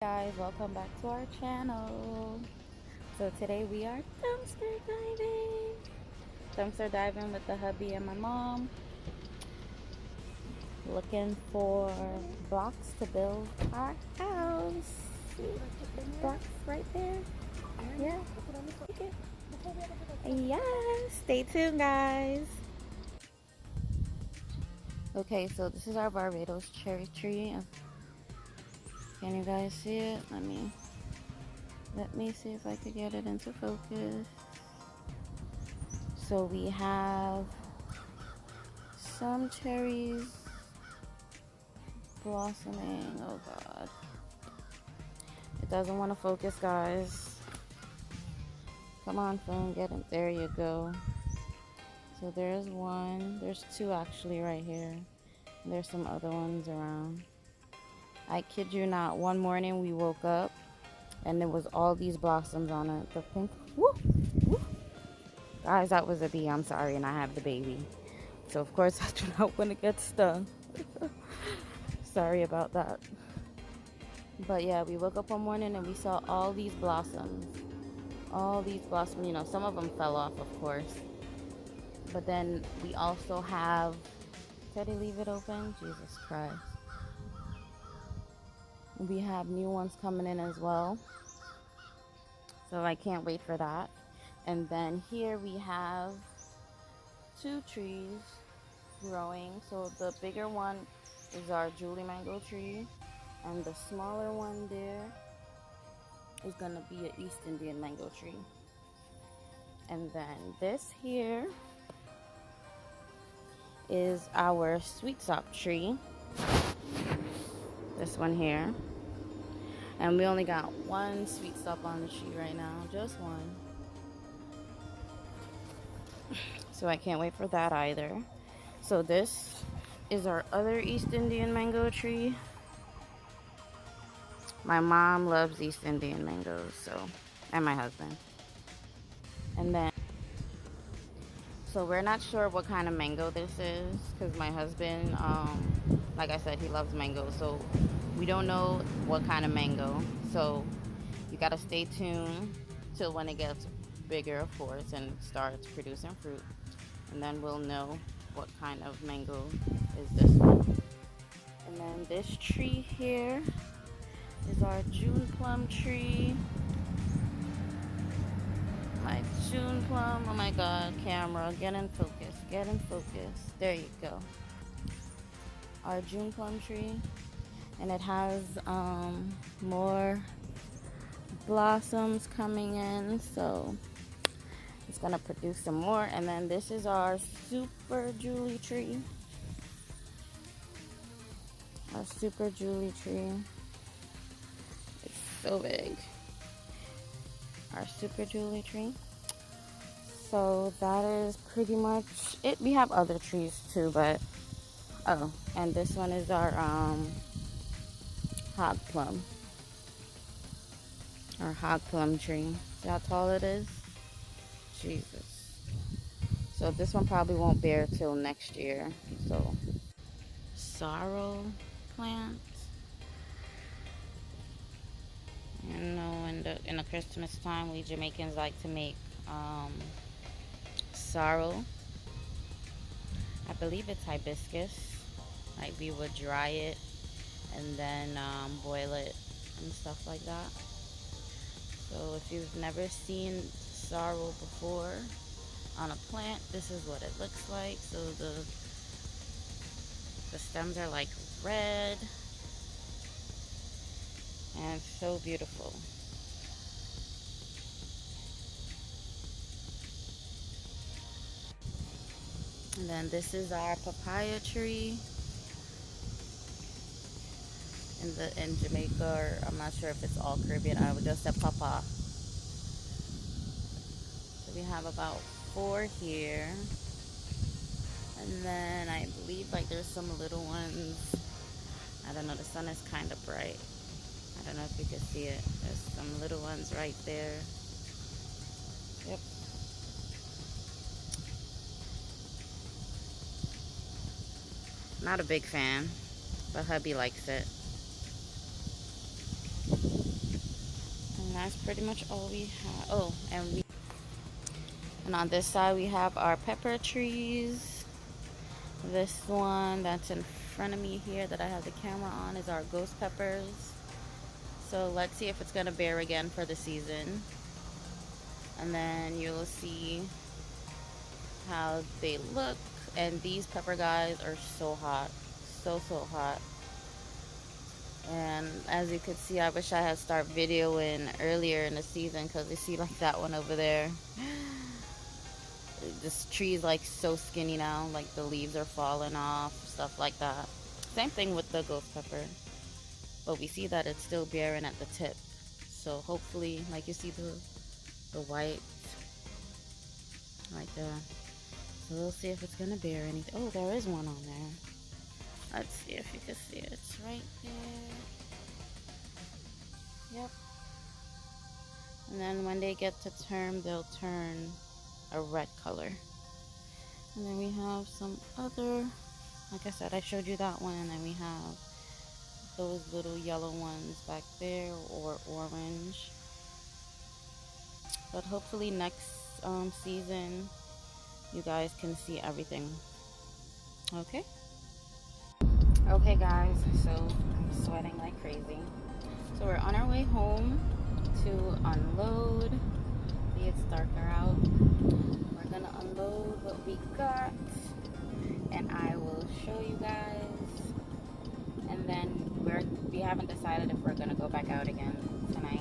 Guys, welcome back to our channel. So today we are dumpster diving with the hubby and my mom, looking for blocks to build our house. See, blocks right there. Yeah, yes, stay tuned, guys. Okay, so this is our Barbados cherry tree. Can you guys see it? Let me see if I could get it into focus. So we have some cherries blossoming. Oh god, it doesn't want to focus, guys. Come on, phone, get it. There you go. So there's one, there's two actually right here. There's some other ones around. I kid you not, one morning we woke up and there was all these blossoms on it. The pink, woo, woo. Guys, that was a bee. I'm sorry, and I have the baby, so of course I do not want to get stung. Sorry about that. But yeah, we woke up one morning and we saw all these blossoms. All these blossoms, you know, some of them fell off, of course. But then we also have, Teddy, leave it open? Jesus Christ. We have new ones coming in as well. So I can't wait for that. And then here we have two trees growing. So the bigger one is our Julie mango tree. And the smaller one there is gonna be an East Indian mango tree. And then this here is our sweet sop tree. This one here. And we only got one sweet sop on the tree right now, just one. So I can't wait for that either. So this is our other East Indian mango tree. My mom loves East Indian mangoes, so, and my husband. And then, so we're not sure what kind of mango this is, because my husband, like I said, he loves mango, so we don't know what kind of mango. So you gotta stay tuned till when it gets bigger, of course, and starts producing fruit, and then we'll know what kind of mango is this one. And then this tree here is our June plum tree. My June plum, oh my god, camera, get in focus, get in focus. There you go. Our June plum tree, and it has more blossoms coming in, so it's gonna produce some more. And then this is our super Julie tree. Our super Julie tree. It's so big. Our super Julie tree. So that is pretty much it. We have other trees too, but oh, and this one is our hog plum. Our hog plum tree. See how tall it is? Jesus. So this one probably won't bear till next year. So sorrel plant. You know, in the Christmas time, we Jamaicans like to make sorrel. I believe it's hibiscus. Like, we would dry it and then boil it and stuff like that. So if you've never seen sorrel before on a plant, this is what it looks like. So the stems are like red and it's so beautiful. And then this is our papaya tree. In Jamaica, or I'm not sure if it's all Caribbean, I would just say papa. So we have about 4 here. And then I believe like there's some little ones. I don't know, the sun is kind of bright. I don't know if you can see it. There's some little ones right there. Yep. Not a big fan, but hubby likes it. that's pretty much all we have. Oh, and on this side we have our pepper trees. This one that's in front of me here that I have the camera on is our ghost peppers. So let's see if it's gonna bear again for the season. And then you'll see how they look. And these pepper guys are so hot. So hot. And as you can see, I wish I had started videoing earlier in the season, because you see like that one over there. This tree is like so skinny now, like the leaves are falling off, stuff like that. Same thing with the ghost pepper, but we see that it's still bearing at the tip. So hopefully, like you see the white right there. So we'll see if it's gonna bear anything. Oh, there is one on there. Let's see if you can see it. It's right there. Yep. And then when they get to term, they'll turn a red color. And then we have some other, like I said, I showed you that one, and then we have those little yellow ones back there, or orange. But hopefully next season you guys can see everything. Okay guys, so I'm sweating like crazy. So we're on our way home to unload. See, it's darker out. We're gonna unload what we got, and I will show you guys. And then we haven't decided if we're gonna go back out again tonight.